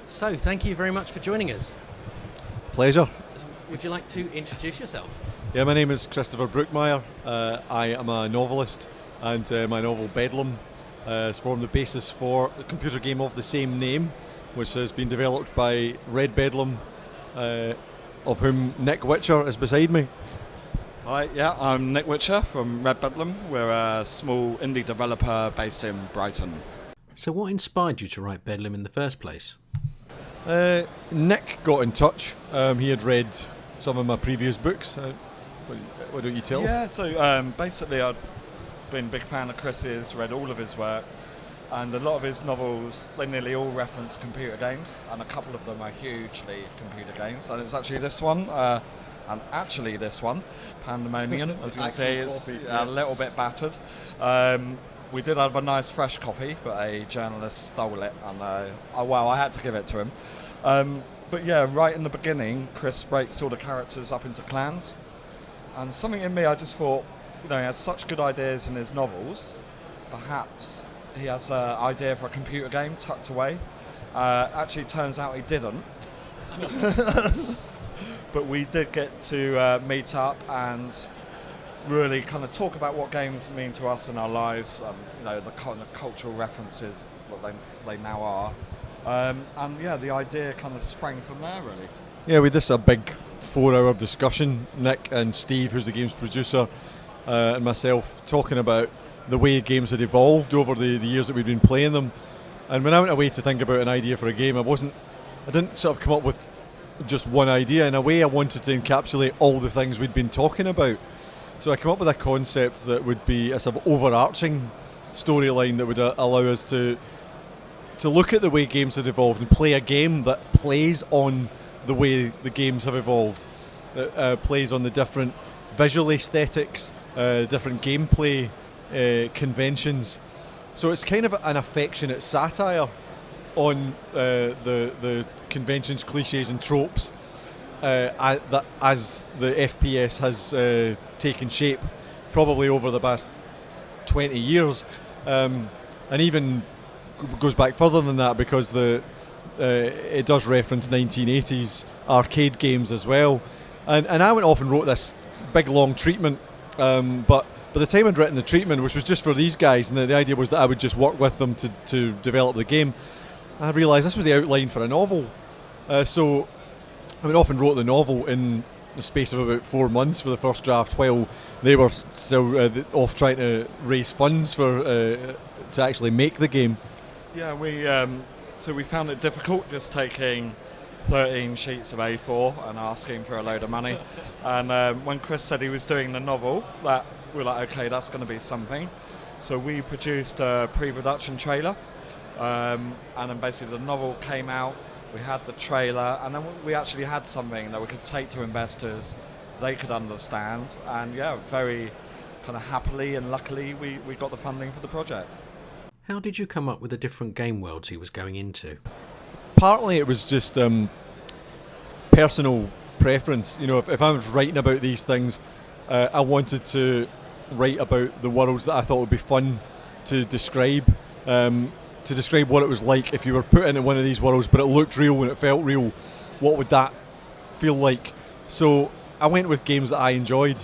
So, thank you very much for joining us. Pleasure. Would you like to introduce yourself? Yeah, my name is Christopher Brookymyre. I am a novelist, and my novel Bedlam has formed the basis for a computer game of the same name, which has been developed by Red Bedlam, of whom Nick Witcher is beside me. Hi, yeah, I'm Nick Witcher from Red Bedlam. We're a small indie developer based in Brighton. So, what inspired you to write Bedlam in the first place? Nick got in touch. He had read some of my previous books. Why don't you tell? Yeah, so basically I'd been a big fan of Chris's, read all of his work, and a lot of his novels, they nearly all reference computer games, and a couple of them are hugely computer games, and it's actually this one, Pandemonium, as you can see, is a little bit battered. We did have a nice fresh copy, but a journalist stole it, and I had to give it to him. But yeah, right in the beginning, Chris breaks all the characters up into clans, and something in me, I just thought, he has such good ideas in his novels, perhaps he has an idea for a computer game tucked away. Actually, turns out he didn't. But we did get to meet up and really kind of talk about what games mean to us in our lives, the kind of cultural references that they now are. And yeah, the idea kind of sprang from there, really. Yeah, we had this a big 4-hour discussion, Nick and Steve, who's the game's producer, and myself, talking about the way games had evolved over the years that we'd been playing them. And when I went away to think about an idea for a game, I didn't sort of come up with just one idea. In a way, I wanted to encapsulate all the things we'd been talking about. So I came up with a concept that would be a sort of overarching storyline that would allow us to look at the way games had evolved and play a game that plays on the way the games have evolved, that plays on the different visual aesthetics, different gameplay conventions. So it's kind of an affectionate satire on the conventions, cliches and tropes as the FPS has taken shape probably over the past 20 years, and even goes back further than that, because it does reference 1980s arcade games as well. And I went off and wrote this big long treatment, but by the time I'd written the treatment, which was just for these guys, and the idea was that I would just work with them to develop the game, I realised this was the outline for a novel. So I went off and wrote the novel in the space of about 4 months for the first draft, while they were still off trying to raise funds to actually make the game. Yeah, we found it difficult just taking 13 sheets of A4 and asking for a load of money. And when Chris said he was doing the novel, we were like, okay, that's going to be something. So we produced a pre-production trailer, and then basically the novel came out. We had the trailer, and then we actually had something that we could take to investors, they could understand, and yeah, very kind of happily and luckily we got the funding for the project. How did you come up with the different game worlds he was going into? Partly it was just personal preference. If I was writing about these things, I wanted to write about the worlds that I thought would be fun to describe what it was like if you were put into one of these worlds, but it looked real and it felt real. What would that feel like? So I went with games that I enjoyed,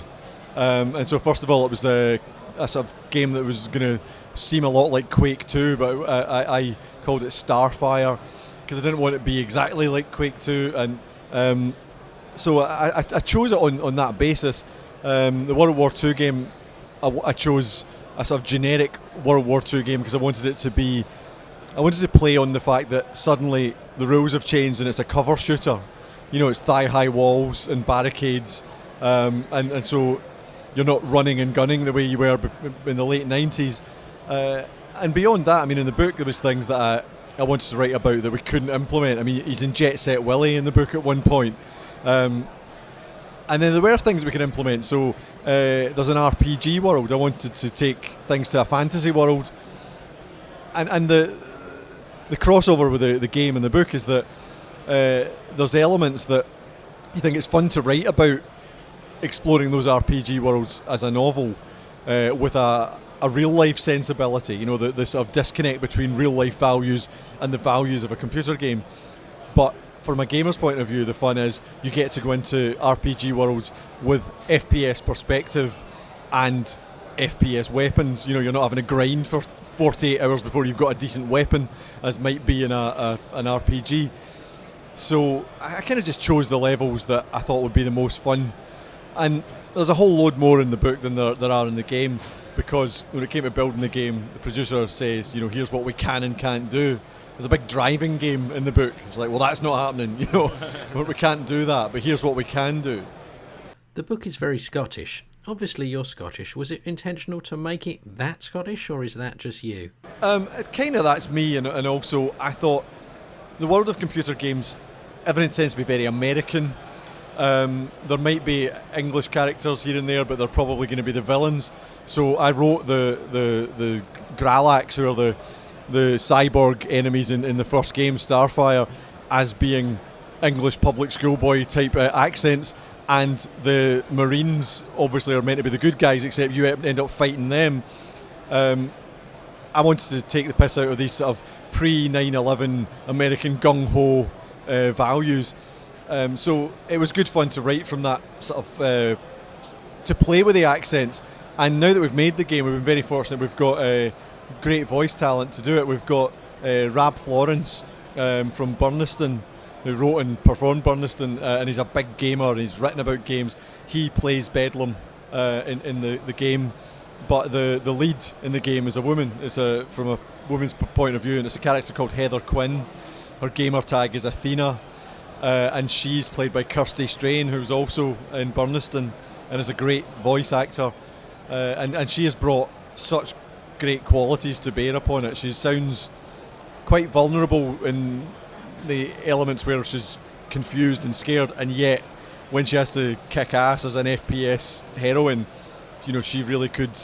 and so first of all, it was a sort of game that was going to seem a lot like Quake 2, but I called it Starfire because I didn't want it to be exactly like Quake 2, and so I chose it on that basis. The World War II game, I chose a sort of generic World War II game because I wanted to play on the fact that suddenly the rules have changed and it's a cover shooter. It's thigh-high walls and barricades, and so you're not running and gunning the way you were in the late 90s. And beyond that, in the book there was things that I wanted to write about that we couldn't implement. He's in Jet Set Willy in the book at one point. And then there were things we could implement. So there's an RPG world. I wanted to take things to a fantasy world. And the crossover with the game and the book is that there's elements that you think it's fun to write about, exploring those RPG worlds as a novel with a real life sensibility, the sort of disconnect between real life values and the values of a computer game. But from a gamer's point of view, the fun is you get to go into RPG worlds with FPS perspective and FPS weapons. You know, you're not having to grind for 48 hours before you've got a decent weapon, as might be in an RPG. So I kind of just chose the levels that I thought would be the most fun. And there's a whole load more in the book than there are in the game, because when it came to building the game, the producer says, you know, here's what we can and can't do. There's a big driving game in the book. It's like, well, that's not happening, you know. We can't do that, but here's what we can do. The book is very Scottish. Obviously you're Scottish. Was it intentional to make it that Scottish, or is that just you? Kind of that's me, and also I thought the world of computer games, everything tends to be very American. There might be English characters here and there, but they're probably going to be the villains. So I wrote the Gralax, who are the cyborg enemies in the first game, Starfire, as being English public schoolboy type accents, and the Marines obviously are meant to be the good guys, except you end up fighting them. I wanted to take the piss out of these sort of pre-9/11 American gung-ho values. So it was good fun to write from that sort of, to play with the accents. And now that we've made the game, we've been very fortunate. We've got great voice talent to do it. We've got Rab Florence from Burniston, who wrote and performed Burniston, and he's a big gamer and he's written about games. He plays Bedlam in the game, but the lead in the game is a woman. It's from a woman's point of view, and it's a character called Heather Quinn. Her gamer tag is Athena, and she's played by Kirsty Strain, who's also in Burniston and is a great voice actor. And she has brought such great qualities to bear upon it. She sounds quite vulnerable in the elements where she's confused and scared, and yet when she has to kick ass as an FPS heroine, you know, she really could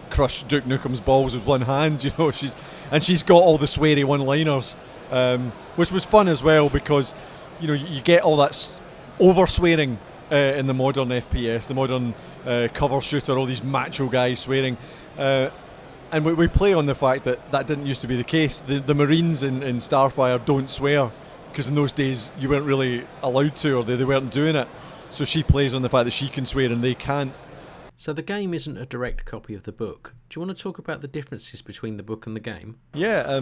crush Duke Nukem's balls with one hand. You know, she's got all the sweary one-liners, which was fun as well, because you know you get all that over swearing in the modern FPS, the modern cover shooter, all these macho guys swearing. And we play on the fact that didn't used to be the case. The Marines in Starfire don't swear, because in those days you weren't really allowed to, or they weren't doing it. So she plays on the fact that she can swear and they can't. So the game isn't a direct copy of the book. Do you want to talk about the differences between the book and the game? Yeah,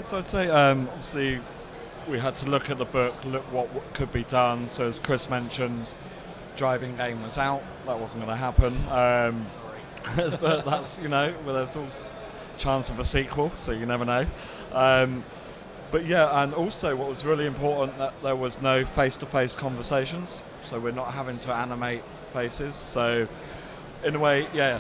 so I'd say obviously we had to look at the book, look what could be done. So as Chris mentioned, driving game was out. That wasn't going to happen. But that's, you know, well, there's also a chance of a sequel, so you never know. But yeah, and also what was really important, that there was no face-to-face conversations, so we're not having to animate faces. So in a way, yeah,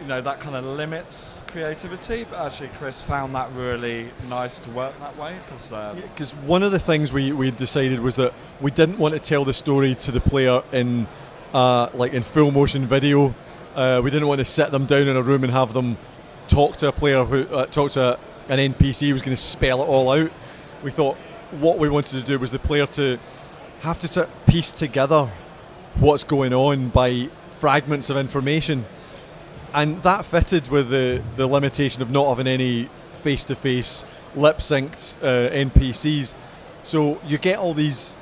you know, that kind of limits creativity, but actually Chris found that really nice to work that way, because one of the things we decided was that we didn't want to tell the story to the player in full motion video. We didn't want to sit them down in a room and have them talk to a player talk to an NPC who was going to spell it all out. We thought what we wanted to do was the player to have to sort of piece together what's going on by fragments of information, and that fitted with the limitation of not having any face-to-face lip-synced NPCs. So you get all these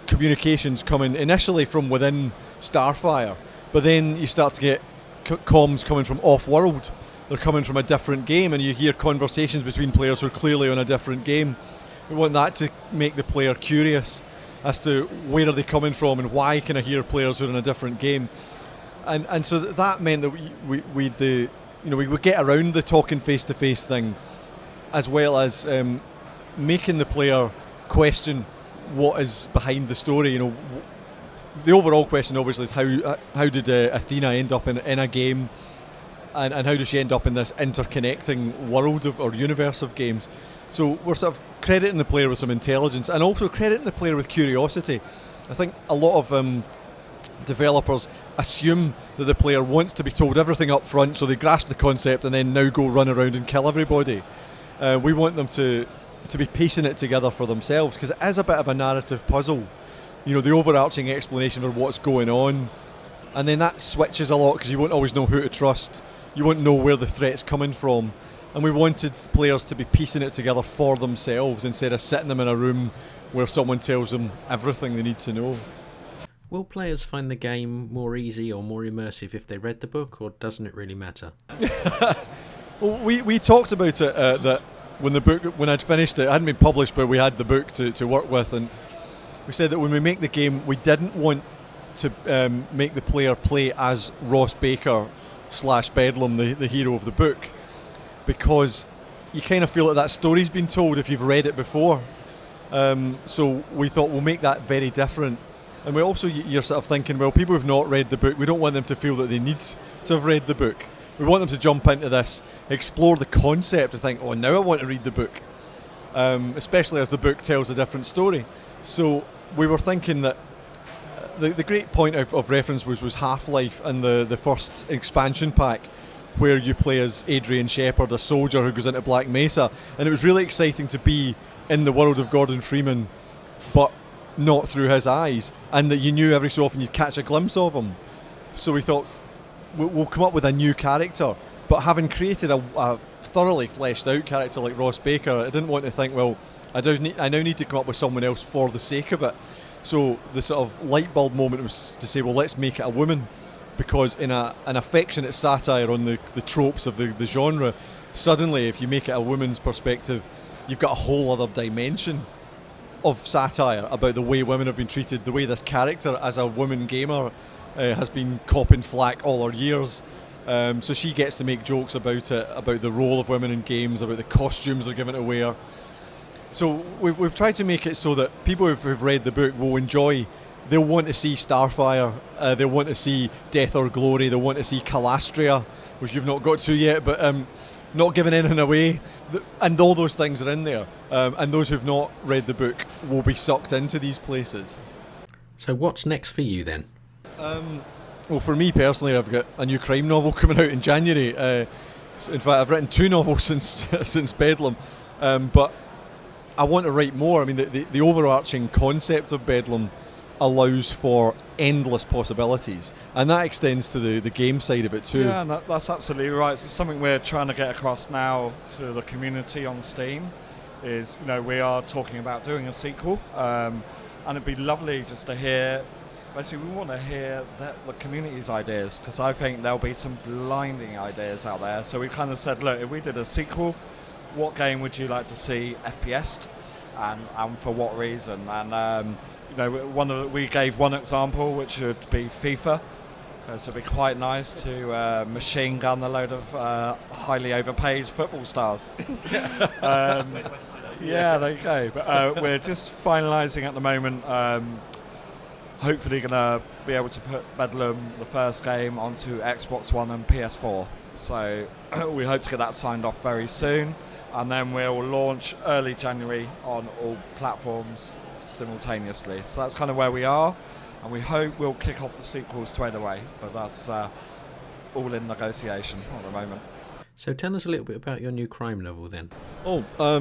communications coming initially from within Starfire, but then you start to get comms coming from off-world. They're coming from a different game, and you hear conversations between players who are clearly on a different game. We want that to make the player curious as to where are they coming from and why can I hear players who are in a different game. And so that meant that we would get around the talking face-to-face thing, as well as making the player question what is behind the story. You know, the overall question obviously is how did Athena end up in a game, and how does she end up in this interconnecting world or universe of games. So we're sort of crediting the player with some intelligence, and also crediting the player with curiosity. I think a lot of developers assume that the player wants to be told everything up front, so they grasp the concept and then now go run around and kill everybody. We want them to be piecing it together for themselves, because it is a bit of a narrative puzzle. You know, the overarching explanation for what's going on, and then that switches a lot because you won't always know who to trust. You won't know where the threat's coming from, and we wanted players to be piecing it together for themselves instead of sitting them in a room where someone tells them everything they need to know. Will players find the game more easy or more immersive if they read the book, or doesn't it really matter? Well, we talked about it that when I'd finished it hadn't been published, but we had the book to work with, and we said that when we make the game, we didn't want to make the player play as Ross Baker / Bedlam, the hero of the book, because you kind of feel that story's been told if you've read it before. So we thought we'll make that very different. And we also, you're sort of thinking, well, people who've not read the book, we don't want them to feel that they need to have read the book. We want them to jump into this, explore the concept, and think, oh, now I want to read the book. Especially as the book tells a different story. So we were thinking that the great point of reference was Half-Life and the first expansion pack, where you play as Adrian Shepard, a soldier who goes into Black Mesa. And it was really exciting to be in the world of Gordon Freeman, but not through his eyes, and that you knew every so often you'd catch a glimpse of him. So we thought we'll come up with a new character, but having created a thoroughly fleshed out character like Ross Baker, I didn't want to think, well, I now need to come up with someone else for the sake of it. So the sort of light bulb moment was to say, well, let's make it a woman, because in an affectionate satire on the tropes of the genre, suddenly if you make it a woman's perspective, you've got a whole other dimension of satire about the way women have been treated, the way this character as a woman gamer has been copping flack all her years. So she gets to make jokes about it, about the role of women in games, about the costumes they're given to wear. So we've tried to make it so that people who've read the book will enjoy. They'll want to see Starfire, they'll want to see Death or Glory, they'll want to see Calastria, which you've not got to yet, but not giving anything away, and all those things are in there, and those who've not read the book will be sucked into these places. So what's next for you then? Well, for me personally, I've got a new crime novel coming out in January. In fact, I've written 2 novels since Bedlam, but I want to write more. I mean, the overarching concept of Bedlam allows for endless possibilities, and that extends to the game side of it too. Yeah, and that's absolutely right. It's something we're trying to get across now to the community on Steam. Is, you know, we are talking about doing a sequel, and it'd be lovely just to hear. Basically, we want to hear the community's ideas, because I think there'll be some blinding ideas out there. So we kind of said, look, if we did a sequel, what game would you like to see FPS'd, and for what reason? And you know, we gave one example, which would be FIFA. So it'd be quite nice to machine gun a load of highly overpaid football stars. Yeah, there you go. But we're just finalising at the moment. Hopefully going to be able to put Bedlam, the first game, onto Xbox One and PS4. So we hope to get that signed off very soon. And then we'll launch early January on all platforms simultaneously. So that's kind of where we are. And we hope we'll kick off the sequel straight away. But that's all in negotiation at the moment. So tell us a little bit about your new crime novel then.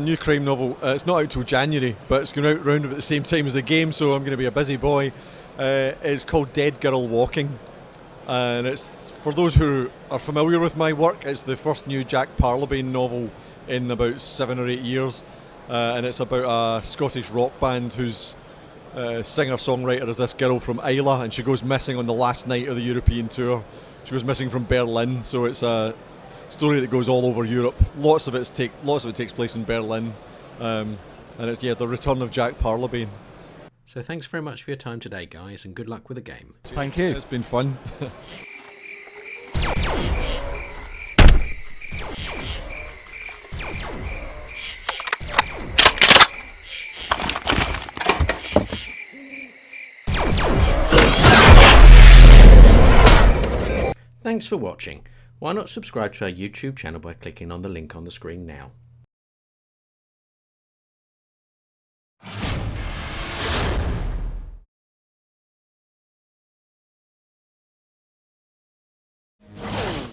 New crime novel. It's not out till January, but it's going out round about the same time as the game, so I'm going to be a busy boy. It's called Dead Girl Walking. And it's, for those who are familiar with my work, it's the first new Jack Parlebane novel in about 7 or 8 years. And it's about a Scottish rock band whose singer-songwriter is this girl from Islay, and she goes missing on the last night of the European tour. She goes missing from Berlin, so it's a story that goes all over Europe. Lots of it takes place in Berlin, and it's the return of Jack Parlebane. So thanks very much for your time today, guys, and good luck with the game. Thank you. It's been fun. Thanks for watching. Why not subscribe to our YouTube channel by clicking on the link on the screen now?